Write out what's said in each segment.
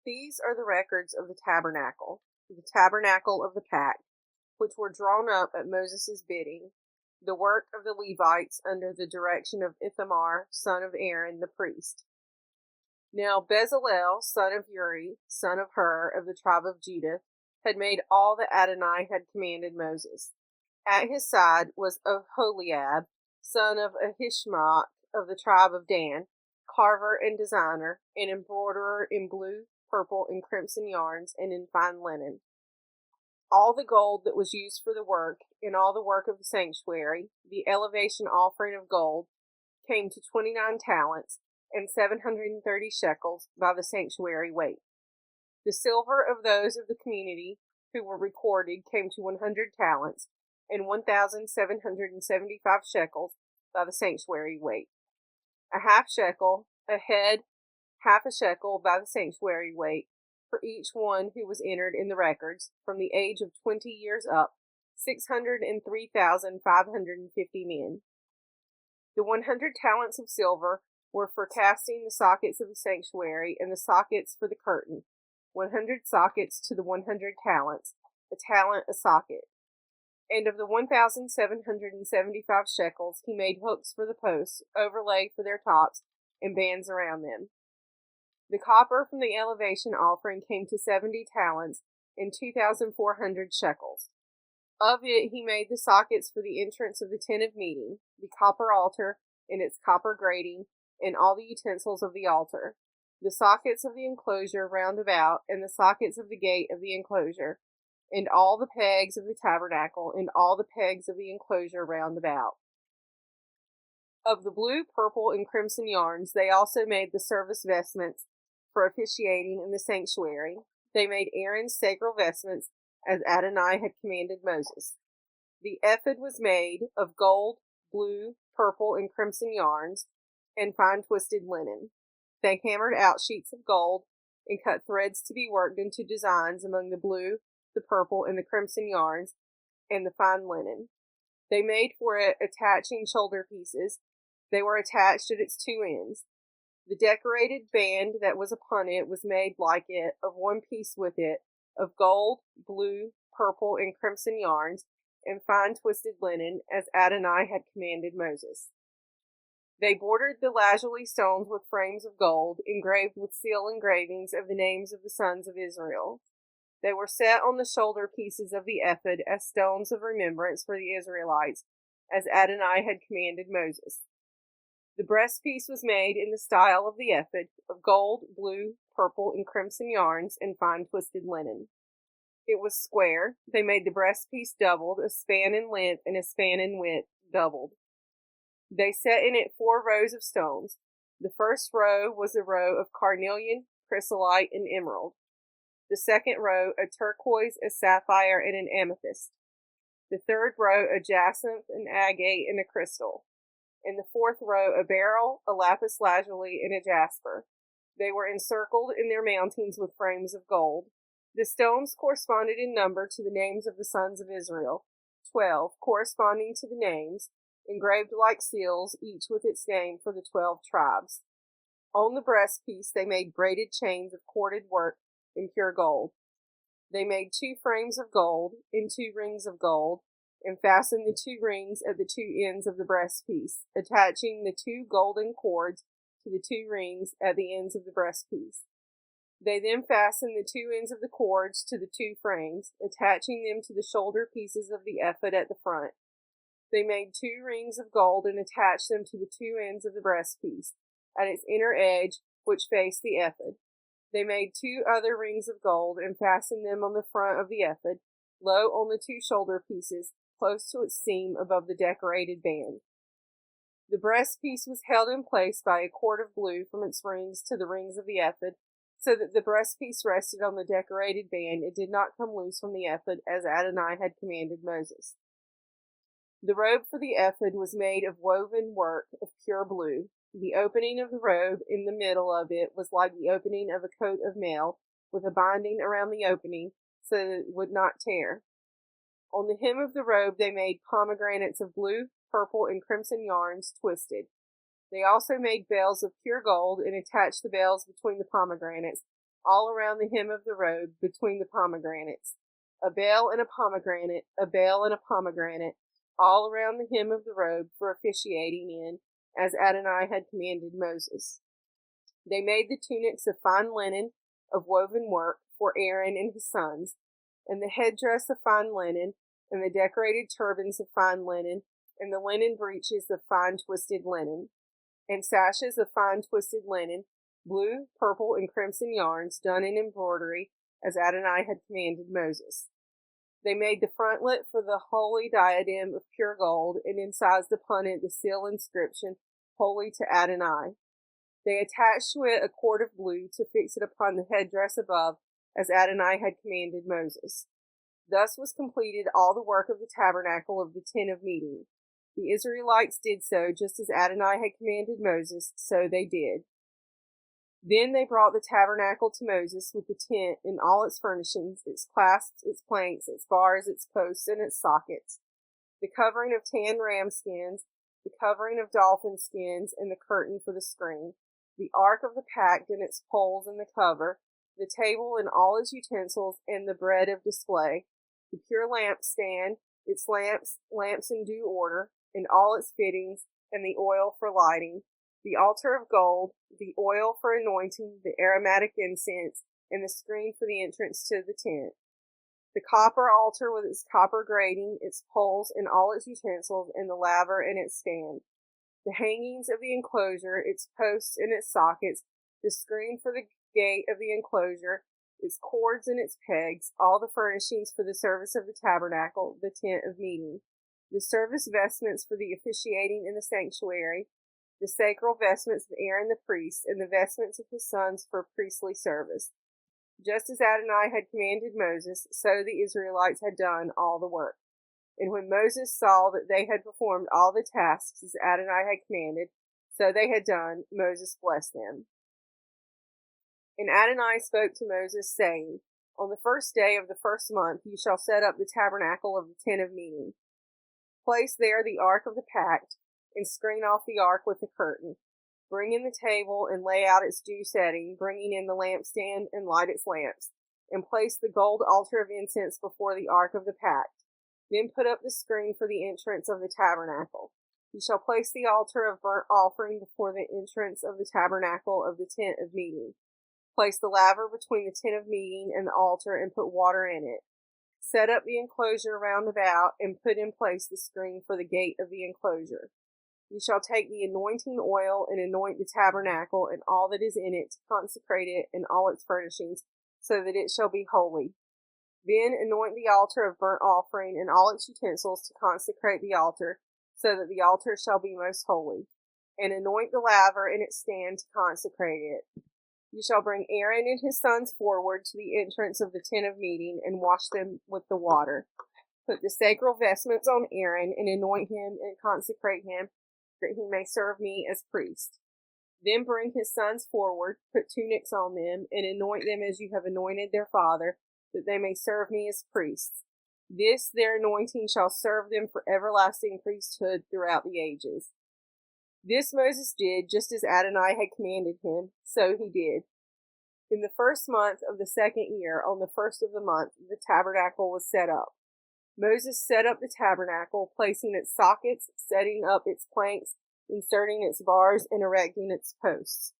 These are the records of the tabernacle of the pact, which were drawn up at Moses' bidding, the work of the Levites under the direction of Ithamar, son of Aaron, the priest. Now Bezalel, son of Uri, son of Hur, of the tribe of Judah, had made all that Adonai had commanded Moses. At his side was Oholiab, son of Ahishmaach, of the tribe of Dan, carver and designer, and embroiderer in blue, purple, and crimson yarns, and in fine linen. All the gold that was used for the work, and all the work of the sanctuary, the elevation offering of gold, came to 29 talents, and 730 shekels by the sanctuary weight. The silver of those of the community who were recorded came to 100 talents, and 1,775 shekels by the sanctuary weight. A half shekel, a head, half a shekel by the sanctuary weight, for each one who was entered in the records, from the age of 20 years up, 603,550 men. The 100 talents of silver were for casting the sockets of the sanctuary and the sockets for the curtain, 100 sockets to the 100 talents, a talent a socket. And of the 1,775 shekels he made hooks for the posts, overlay for their tops, and bands around them. The copper from the elevation offering came to 70 talents and 2,400 shekels. Of it he made the sockets for the entrance of the tent of meeting, the copper altar and its copper grating, and all the utensils of the altar, the sockets of the enclosure round about, and the sockets of the gate of the enclosure, and all the pegs of the tabernacle, and all the pegs of the enclosure round about. Of the blue, purple, and crimson yarns they also made the service vestments for officiating in the sanctuary. They made Aaron's sacred vestments as Adonai had commanded Moses. The ephod was made of gold, blue, purple, and crimson yarns, and fine twisted linen. They hammered out sheets of gold and cut threads to be worked into designs among the blue, the purple, and the crimson yarns, and the fine linen. They made for it attaching shoulder pieces. They were attached at its two ends. The decorated band that was upon it was made like it, of one piece with it, of gold, blue, purple, and crimson yarns, and fine twisted linen, as Adonai had commanded Moses. They bordered the lazuli stones with frames of gold, engraved with seal engravings of the names of the sons of Israel. They were set on the shoulder pieces of the ephod as stones of remembrance for the Israelites, as Adonai had commanded Moses. The breastpiece was made in the style of the ephod, of gold, blue, purple, and crimson yarns, and fine twisted linen. It was square. They made the breastpiece doubled, a span in length and a span in width, doubled. They set in it 4 rows of stones. The first row was a row of carnelian, chrysolite, and emerald. The second row a turquoise, a sapphire, and an amethyst. The third row a jacinth, an agate, and a crystal. In the fourth row a beryl, a lapis lazuli, and a jasper. They were encircled in their mountings with frames of gold. The stones corresponded in number to the names of the sons of Israel, 12, corresponding to the names, engraved like seals, each with its name for the 12 tribes. On the breastpiece they made braided chains of corded work in pure gold. They made 2 frames of gold and 2 rings of gold, and fastened the 2 rings at the 2 ends of the breastpiece, attaching the 2 golden cords to the 2 rings at the ends of the breastpiece. They then fastened the 2 ends of the cords to the 2 frames, attaching them to the shoulder pieces of the ephod at the front. They made 2 rings of gold and attached them to the 2 ends of the breastpiece, at its inner edge, which faced the ephod. They made 2 other rings of gold and fastened them on the front of the ephod, low on the 2 shoulder pieces, close to its seam above the decorated band. The breastpiece was held in place by a cord of blue from its rings to the rings of the ephod, so that the breastpiece rested on the decorated band and did not come loose from the ephod, as Adonai had commanded Moses. The robe for the ephod was made of woven work of pure blue. The opening of the robe in the middle of it was like the opening of a coat of mail, with a binding around the opening, so that it would not tear. On the hem of the robe they made pomegranates of blue, purple, and crimson yarns twisted. They also made bells of pure gold and attached the bells between the pomegranates all around the hem of the robe between the pomegranates. A bale and a pomegranate, a bale and a pomegranate, all around the hem of the robe for officiating in, as Adonai had commanded Moses. They made the tunics of fine linen of woven work for Aaron and his sons, and the headdress of fine linen, and the decorated turbans of fine linen, and the linen breeches of fine twisted linen, and sashes of fine twisted linen, blue, purple, and crimson yarns done in embroidery, as Adonai had commanded Moses. They made the frontlet for the holy diadem of pure gold, and incised upon it the seal inscription, Holy to Adonai. They attached to it a cord of blue to fix it upon the headdress above, as Adonai had commanded Moses. Thus was completed all the work of the tabernacle of the tent of meeting. The Israelites did so just as Adonai had commanded Moses, so they did. Then they brought the tabernacle to Moses with the tent and all its furnishings, its clasps, its planks, its bars, its posts, and its sockets, the covering of tan ram skins, the covering of dolphin skins, and the curtain for the screen, the ark of the pact and its poles and the cover, the table and all its utensils, and the bread of display, the pure lampstand, its lamps in due order, and all its fittings, and the oil for lighting, the altar of gold, the oil for anointing, the aromatic incense, and the screen for the entrance to the tent, the copper altar with its copper grating, its poles and all its utensils, and the laver and its stand, the hangings of the enclosure, its posts and its sockets, the screen for the gate of the enclosure, its cords and its pegs, all the furnishings for the service of the tabernacle, the tent of meeting, the service vestments for the officiating in the sanctuary, the sacral vestments of Aaron the priest, and the vestments of his sons for priestly service. Just as Adonai had commanded Moses, so the Israelites had done all the work. And when Moses saw that they had performed all the tasks as Adonai had commanded, so they had done, Moses blessed them. And Adonai spoke to Moses, saying, On the first day of the first month you shall set up the tabernacle of the tent of meeting. Place there the ark of the pact, and screen off the ark with the curtain. Bring in the table and lay out its due setting, bringing in the lampstand and light its lamps, and place the gold altar of incense before the ark of the pact. Then put up the screen for the entrance of the tabernacle. You shall place the altar of burnt offering before the entrance of the tabernacle of the tent of meeting. Place the laver between the tent of meeting and the altar, and put water in it. Set up the enclosure round about, and put in place the screen for the gate of the enclosure. You shall take the anointing oil and anoint the tabernacle and all that is in it, to consecrate it and all its furnishings, so that it shall be holy. Then anoint the altar of burnt offering and all its utensils, to consecrate the altar, so that the altar shall be most holy. And anoint the laver and its stand, to consecrate it. You shall bring Aaron and his sons forward to the entrance of the tent of meeting, and wash them with the water. Put the sacral vestments on Aaron, and anoint him and consecrate him, that he may serve me as priest. Then bring his sons forward, put tunics on them, and anoint them as you have anointed their father, that they may serve me as priests. This their anointing shall serve them for everlasting priesthood throughout the ages. This Moses did just as Adonai had commanded him, so he did. In the first month of the second year, on the first of the month, the tabernacle was set up. Moses set up the tabernacle, placing its sockets, setting up its planks, inserting its bars, and erecting its posts.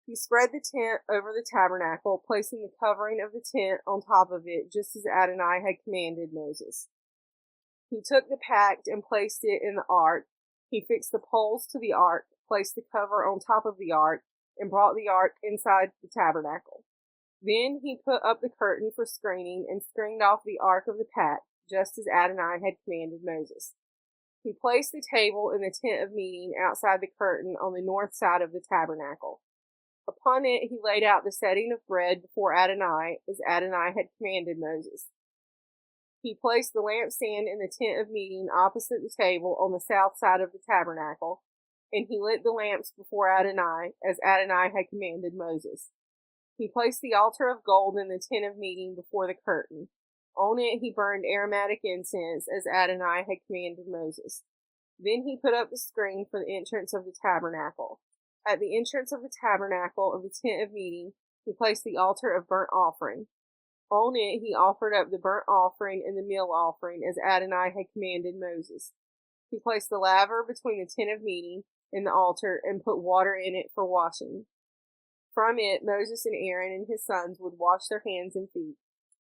He spread the tent over the tabernacle, placing the covering of the tent on top of it, just as Adonai had commanded Moses. He took the pact and placed it in the ark. He fixed the poles to the ark, placed the cover on top of the ark, and brought the ark inside the tabernacle. Then he put up the curtain for screening and screened off the ark of the pact, just as Adonai had commanded Moses. He placed the table in the tent of meeting outside the curtain on the north side of the tabernacle. Upon it he laid out the setting of bread before Adonai, as Adonai had commanded Moses. He placed the lampstand in the tent of meeting opposite the table on the south side of the tabernacle, and he lit the lamps before Adonai, as Adonai had commanded Moses. He placed the altar of gold in the tent of meeting before the curtain. On it he burned aromatic incense, as Adonai had commanded Moses. Then he put up the screen for the entrance of the tabernacle. At the entrance of the tabernacle of the tent of meeting, He placed the altar of burnt offering. On it he offered up the burnt offering and the meal offering as Adonai had commanded Moses. He placed the laver between the tent of meeting and the altar and put water in it for washing. From it Moses and Aaron and his sons would wash their hands and feet.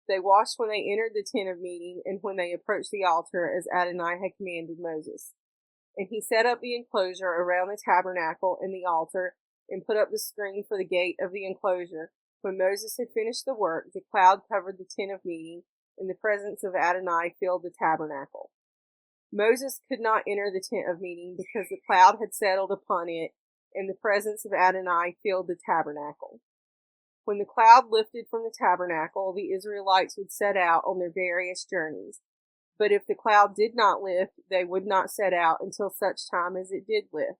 They washed when they entered the tent of meeting and when they approached the altar as Adonai had commanded Moses. And he set up the enclosure around the tabernacle and the altar and put up the screen for the gate of the enclosure. When Moses had finished the work, the cloud covered the tent of meeting, and the presence of Adonai filled the tabernacle. Moses could not enter the tent of meeting because the cloud had settled upon it, and the presence of Adonai filled the tabernacle. When the cloud lifted from the tabernacle, the Israelites would set out on their various journeys. But if the cloud did not lift, they would not set out until such time as it did lift.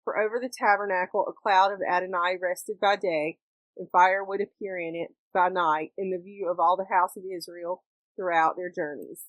For over the tabernacle a cloud of Adonai rested by day, and fire would appear in it by night, in the view of all the house of Israel throughout their journeys.